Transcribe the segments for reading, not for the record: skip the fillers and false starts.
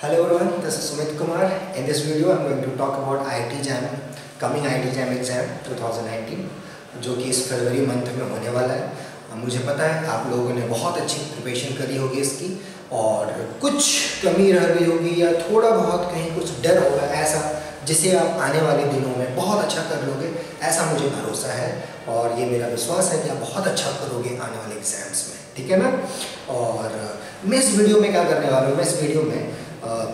Hello everyone, this is Sumit Kumar. In this video, I'm going to talk about IIT JAM, coming IIT JAM exam 2019, जो कि इस फरवरी month में होने वाला है। मुझे पता है आप लोगों ने बहुत अच्छी प्रिपरेशन करी होगी इसकी, और कुछ कमी रह गई होगी या थोड़ा बहुत कहीं कुछ डर होगा ऐसा, जिसे आप आने वाले दिनों में बहुत अच्छा कर लोगे, ऐसा मुझे भरोसा है और ये मेरा विश्वास है कि आप बहुत अच्छा करोगे आने वाले एग्जाम्स में, ठीक है ना। और मैं इस वीडियो में क्या करने वाला हूँ, मैं इस वीडियो में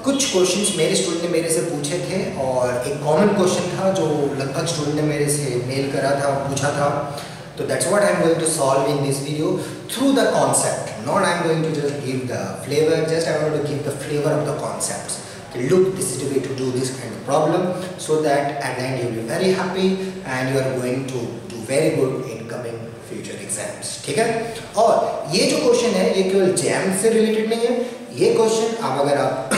कुछ क्वेश्चंस मेरे स्टूडेंट ने मेरे से पूछे थे, और एक कॉमन क्वेश्चन था जो लगभग स्टूडेंट ने मेरे से मेल करा था, पूछा था। तो that's what I am going to solve in this video through the concept, not I am going to just give the flavour, just I want to give the flavour of the concepts. Look, this is the way to do this kind of problem, so that at the end you will be very happy and you are going to do very good in coming future exams, ठीक है। और ये जो question है ये केवल jam से related नहीं है। ये क्वेश्चन आप अगर आप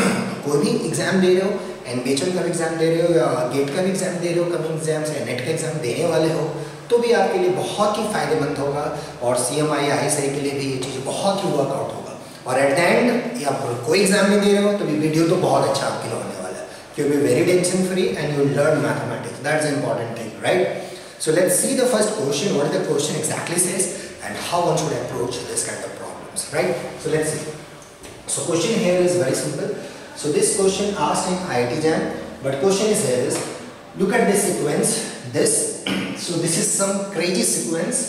कोई भी एग्जाम दे रहे हो, एनबीएचएल का भी एग्जाम दे रहे हो या गेट का भी एग्जाम दे रहे हो, कमिंग एग्जाम्स या नेट का एग्जाम देने वाले हो, तो भी आपके लिए बहुत ही फायदेमंद होगा, और सीएमआई आईएसआई के लिए भी ये चीज़ बहुत ही वर्कआउट होगा। और एट द एंड या कोई एग्जाम नहीं दे रहे हो तो भी वीडियो तो बहुत अच्छा आपके लिए होने वाला है, you will be very tension free and you will learn mathematics, that's the important thing, right. So let's see the first question, what the question exactly says and how one should approach this kind of problems, right? So let's see. So question here is very simple. So this question asked in IIT JAM, but question is here is, look at this sequence, this, so this is some crazy sequence,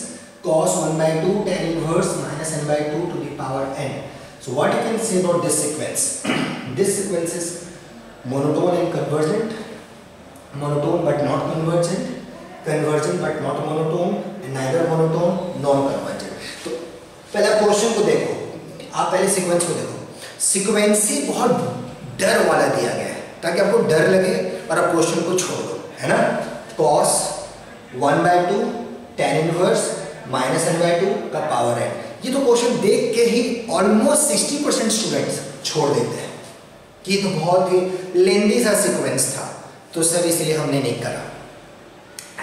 cos 1 by 2 tan inverse minus n by 2 to the power n. So what you can say about this sequence? This sequence is monotone and convergent, monotone but not convergent, convergent but not monotone, and neither monotone nor convergent. तो पहला question को देखो, आप पहले sequence को देखो। Sequence ही बहुत डर वाला दिया गया है ताकि आपको डर लगे और आप क्वेश्चन को छोड़ दो, है ना। cos 1 by 2 tan inverse minus n by 2 का पावर है। ये तो क्वेश्चन देख के ही ऑलमोस्ट 60% स्टूडेंट्स छोड़ देते हैं कि तो बहुत ही लेंदी सा सीक्वेंस था, तो सर इसलिए हमने नहीं करा।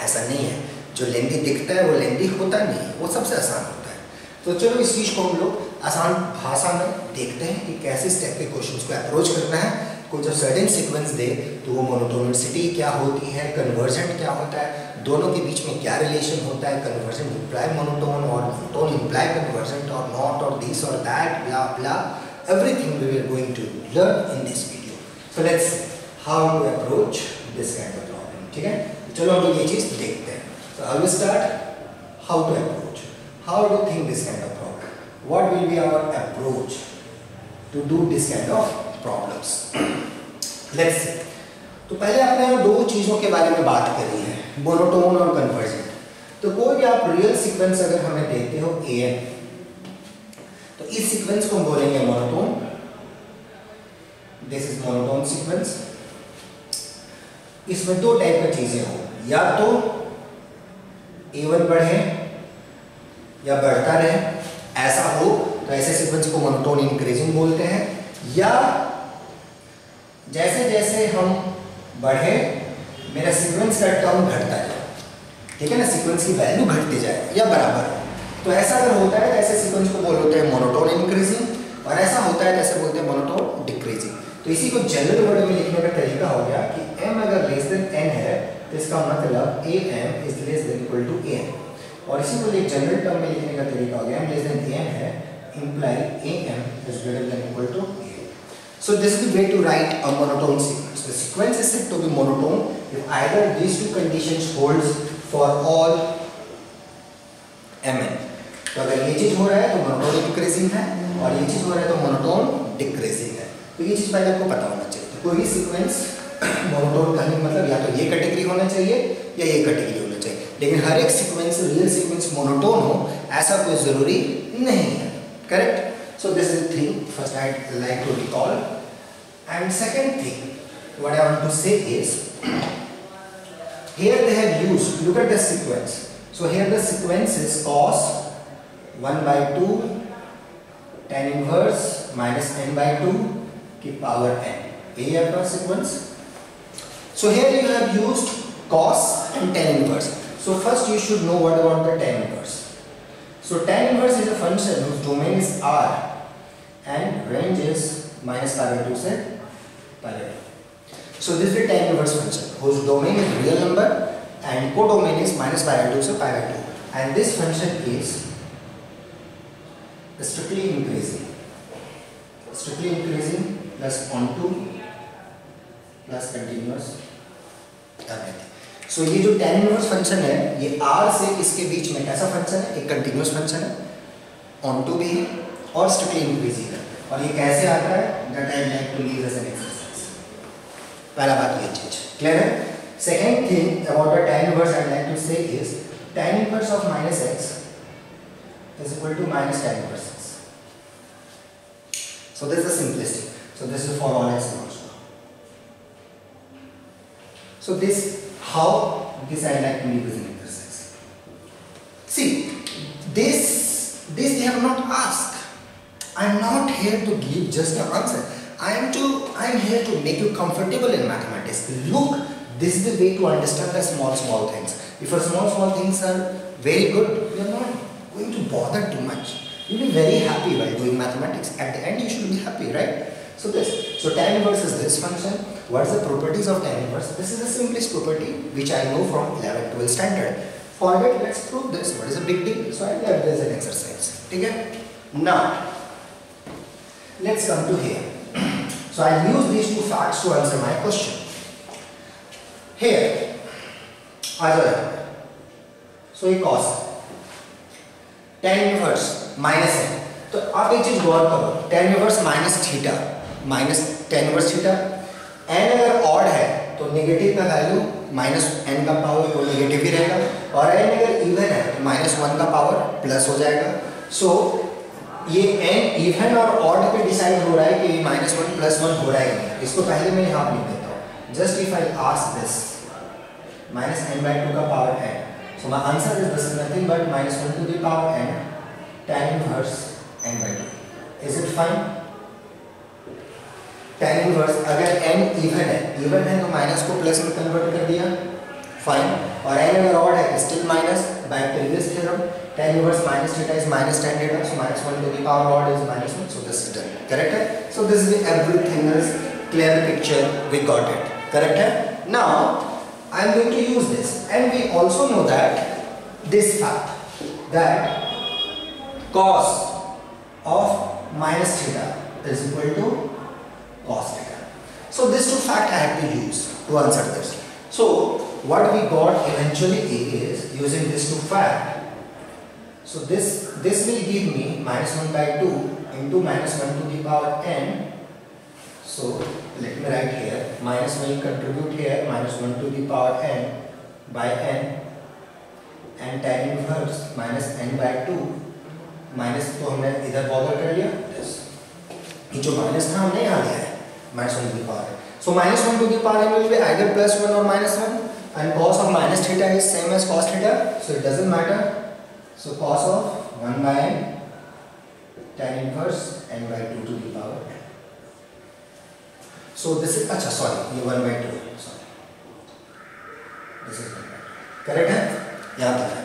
ऐसा नहीं है, जो लेंदी दिखता है वो लेंदी होता नहीं है, वो सबसे आसान होता है। तो चलो इस चीज़ को हम लोग आसान भाषा में देखते हैं कि कैसे इस टाइप के क्वेश्चंस को अप्रोच करना है। कोई जब सर्टेन सीक्वेंस दे तो वो मोनोटोनिसिटी क्या होती है, कन्वर्जेंट क्या होता है, दोनों के बीच में क्या रिलेशन होता है, कन्वर्जेंट इम्प्लाई मोनोटोन और मोनोटोन इम्प्लाई कन्वर्जेंट और नॉट और दिस और that blah blah, everything we are going to learn in this video. So let's how to approach this kind of problem, ठीक है। चलो हम लोग ये चीज़ देखते हैं। So I will start how to approach, how to think this kind of problem, what will be our approach to do this kind of problems. Let's see. तो पहले आपने दो चीज़ों के बारे में बात करी है, मोनोटोन और कन्वर्जेंट। तो कोई भी आप रियल सीक्वेंस अगर हमें देते हो an, तो इस सीक्वेंस को हम बोलेंगे monotone. This is monotone sequence. इसमें दो टाइप की चीजें हो, या तो A1 बढ़े या बढ़ता रहे, ऐसा हो तो ऐसे सीक्वेंस को मोनोटोन इंक्रीजिंग बोलते हैं। या जैसे जैसे हम बढ़े मेरा सीक्वेंस का टर्म घटता जाए, ठीक है ना, सीक्वेंस की वैल्यू घटती जाए या बराबर हो, तो ऐसा अगर होता है तो ऐसे सीक्वेंस को बोलते हैं मोनोटोन इंक्रीजिंग, और ऐसा होता है तो ऐसे बोलते हैं मोनोटोन डिक्रीजिंग। तो इसी को जनरल वर्ड में लिखने का तरीका हो गया कि m अगर लेस देन n है तो इसका मतलब am is less than equal to an, और इसी को एक जनरल टर्म में लिखने का तरीका हो गया m लेस देन n है imply am is greater than equal to an. So this is the way to write a monotone sequence. The sequence is said to be monotone if either these two conditions holds for all mn. तो अगर ये चीज हो रहा है तो monotone increasing है, और ये चीज हो रहा है तो मोनोटोन डिक्रीजिंग है। तो ये चीज पहले आपको पता होना चाहिए। तो कोई भी सीक्वेंस मोनोटोन करने का मतलब या तो ये कैटेगरी होना चाहिए या ये कैटेगरी होना चाहिए, लेकिन हर एक सीक्वेंस रियल सीक्वेंस मोनोटोन हो ऐसा कोई जरूरी नहीं है, correct. So this is the thing first I like to recall, and second thing what I want to say is here they have used, look at the sequence. So here the sequence is cos 1 by 2 tan inverse minus n by 2 की power n, ये आपका सीक्वेंस। So here you have used cos and tan inverse. So first you should know what about the tan inverse. So tan inverse is a function whose domain is R and range is minus pi by 2 से पहले। So this is the tan inverse function whose domain is real number and codomain is minus pi by 2 so pi by 2, and this function is strictly increasing plus onto plus continuous everything. So ये जो tan inverse function है ये R से इसके बीच में कैसा function है, एक कंटिन्यूस फंक्शन है, onto भी है और strictly increasing है, और ये कैसे आता है that I like to leave as an exercise. पहला बात ये चीज क्लियर है. Second thing about the tan inverse I like to say is tan inverse of minus x is equal to minus tan inverse x. So this is the simplistic. So this is for all x also. So this how this I like to leave as an exercise. See this they have not asked. I am not here to give just the answer. I am here to make you comfortable in mathematics. Look, this is the way to understand the small things. If your small things are very good, you are not going to bother too much. You will be very happy while doing mathematics. At the end, you should be happy, right? So tan inverse is this function. What is the properties of tan inverse? This is the simplest property which I know from 11th, 12th standard. For that, let's prove this. What is a big deal? So I left this as an exercise. Okay? Now, let's come to here. So I use these two facts to answer my question. Here, so ये cos tan inverse minus है, तो आप एक चीज गौर करो, tan inverse minus theta minus tan inverse theta, n अगर odd है तो नेगेटिव का वैल्यू माइनस n का पावर वो नेगेटिव ही रहेगा, और n अगर इवन है तो माइनस 1 का पावर प्लस हो जाएगा. सो ये n इवन और ऑड पे डिसाइड हो रहा है कि माइनस 1 प्लस 1 हो रहा है नहीं. इसको पहले मैं यहाँ लिख देता हूँ. Just if I ask this minus n by 2 का power n, so my answer is this is nothing but minus 1 to the power n tan inverse n by 2. Is it fine? tan inverse अगर n even है तो minus को plus में convert कर दिया, fine. और n अगर odd है still minus. Bye previous theorem tan inverse minus theta is minus tan theta, so minus 1 to the power odd is minus 1, so this is done. Correct है? So this is everything is clear picture, we got it. Correct है? Now I am going to use this, and we also know that this fact that cos of minus theta is equal to cos theta. So this two fact I have to use to answer this. So what we got eventually is using this two fact. So this will give me minus 1 by 2 into minus 1 to the power n. So let me write here, minus will contribute here, minus 1 to the power n by n, and tan inverse minus n by 2 minus तो हमने इधर bother कर लिया, ये जो minus था हमने यहाँ लिया है minus 1 to the power n. So minus 1 to the power n will be either plus 1 or minus 1, and cos of minus theta is same as cos theta, so it doesn't matter. So cos of 1 by n tan inverse n by 2 to the power n. So this is अच्छा sorry ये 1 by 2 sorry this is 1 by 2 correct है यहाँ तक है.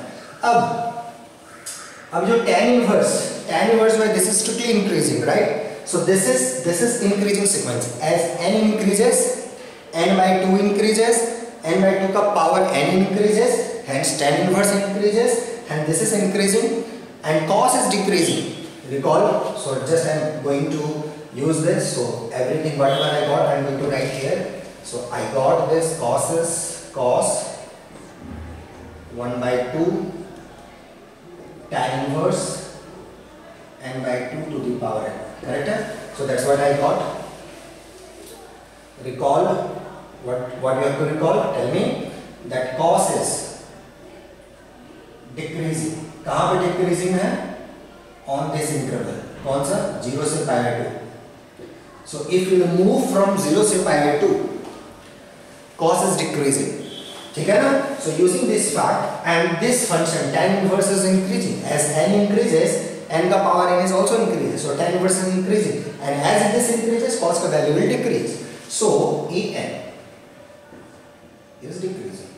अब जो tan inverse में this is strictly increasing, right? So this is increasing sequence. As n increases, n by 2 increases, n by 2 का power n increases, hence tan inverse increases. And this is increasing and cos is decreasing. Recall, so just I am going to use this. So everything whatever I got I am going to write here. So I got this cos is cos 1 by 2 tan inverse n by 2 to the power n. Correct? So that's what I got. Recall what you have to recall. Tell me that cos is decreasing. कहाँ पे decreasing है? On this interval. कौन सा? 0 से पाई by 2. So if you move from 0 से पाई by 2, cos is decreasing. ठीक है ना? So using this fact and this function tan inverse is increasing. As n increases, n का power n is also increases. So tan inverse is increasing, and as this increases, cos का value will decrease. So en is decreasing.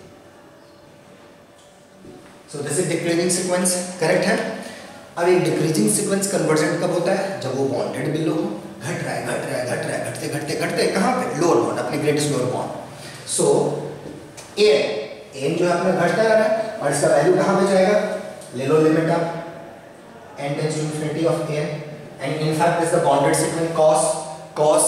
So this is decreasing sequence. Correct है? अब एक decreasing sequence convergent कब होता है? जब वो bonded below हो. घट रहा है, घट रहा है, घट रहा है, घटते घटते घटते कहाँ पे, लोअर बॉन्ड, अपने ग्रेटेस्ट लोअर बॉन्ड। सो एन जो है अपना घटता जा रहा है और इसका वैल्यू कहाँ पे जाएगा, ले लो लिमिट आप n tends to infinity of n and in fact is the bounded sequence cos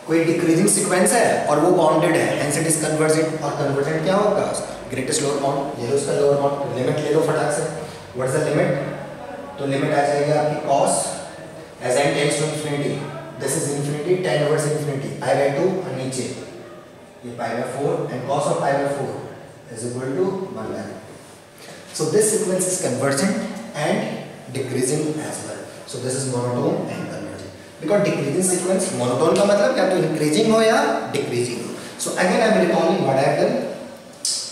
कोई डिक्रीजिंग सीक्वेंस है और वो बॉन्डेड है, हेंस इट इज कन्वर्जेंट। और कन्वर्जेंट क्या होगा, ग्रेटेस्ट लोअर बॉन्ड, ये लो उसका लोअर बॉन्ड, लिमिट ले लो फटाक से, व्हाट इज द लिमिट, तो लिमिट आ जाएगी आपकी cos as n tends to infinity, this is infinity, tan inverse infinity, pi by 2 और नीचे ये pi by 4 and cos of pi by 4 is equal to 1 by 2. So this sequence is convergent and decreasing as well. So this is monotone and convergent. Because decreasing sequence, monotone का मतलब या तो increasing हो या decreasing हो. So again I am recalling what I have done.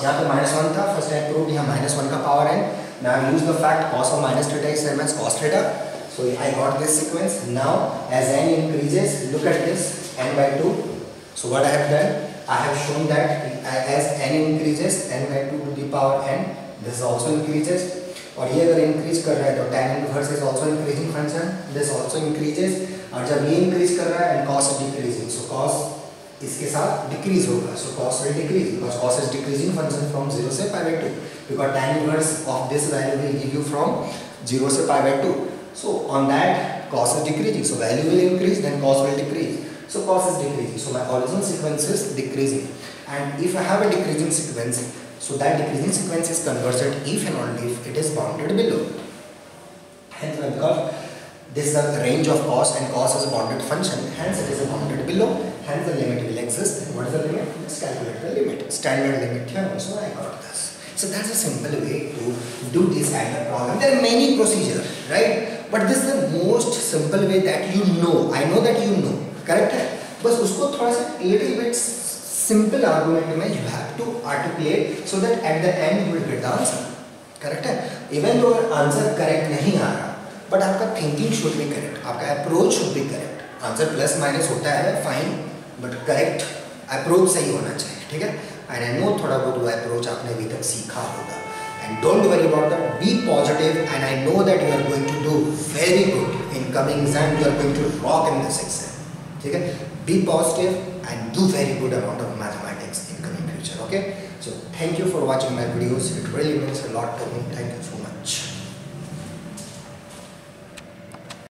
यहाँ पे -1 था, first I proved यहाँ -1 का power n. Now I use the fact cos of minus theta is same as cos theta. So I got this sequence. Now as n increases, look at this, n by 2. So what I have done, I have shown that as n increases, n by 2 to the power n, this also increases. और ये अगर increase कर रहा है तो tan inverse is also increasing function, this also increases. और जब ये इंक्रीज कर रहा है and cos is decreasing, so cos इसके साथ डिक्रीज होगा, सो cos will decrease because cos is decreasing function from 0 से पाई by 2, because tan inverse of this value will give you from 0 से पाई by 2. So on that cos is decreasing, so value will increase, then cos will decrease. So cos is decreasing, so my original sequence is decreasing. And if I have a decreasing sequence, so that decreasing sequence is convergent if and only if it is bounded below. Hence, because this is the range of cos and cos is a bounded function, hence it is a bounded below, hence the limit will exist. And what is the limit? Let's calculate the limit. Standard limit here also I got this. So that's a simple way to do this kind of problem. There are many procedures, right? But this is the most simple way that you know. I know that you know. Correct है? बस उसको थोड़ा सा little bit simple argument में you have to articulate so that at the end you will get the answer. Correct है? Even though answer correct नहीं आ रहा, but आपका thinking should be correct, आपका approach should be correct. Answer plus minus होता है fine, but correct approach सही होना चाहिए, ठीक है? And I know थोड़ा बहुत वो approach आपने अभी तक सीखा होगा. And don't worry about that. Be positive, and I know that you are going to do very good in coming exam. You are going to rock in this exam. Okay? Be positive and do very good amount of mathematics in coming future. Okay? So thank you for watching my videos. It really means a lot to me. Thank you so much.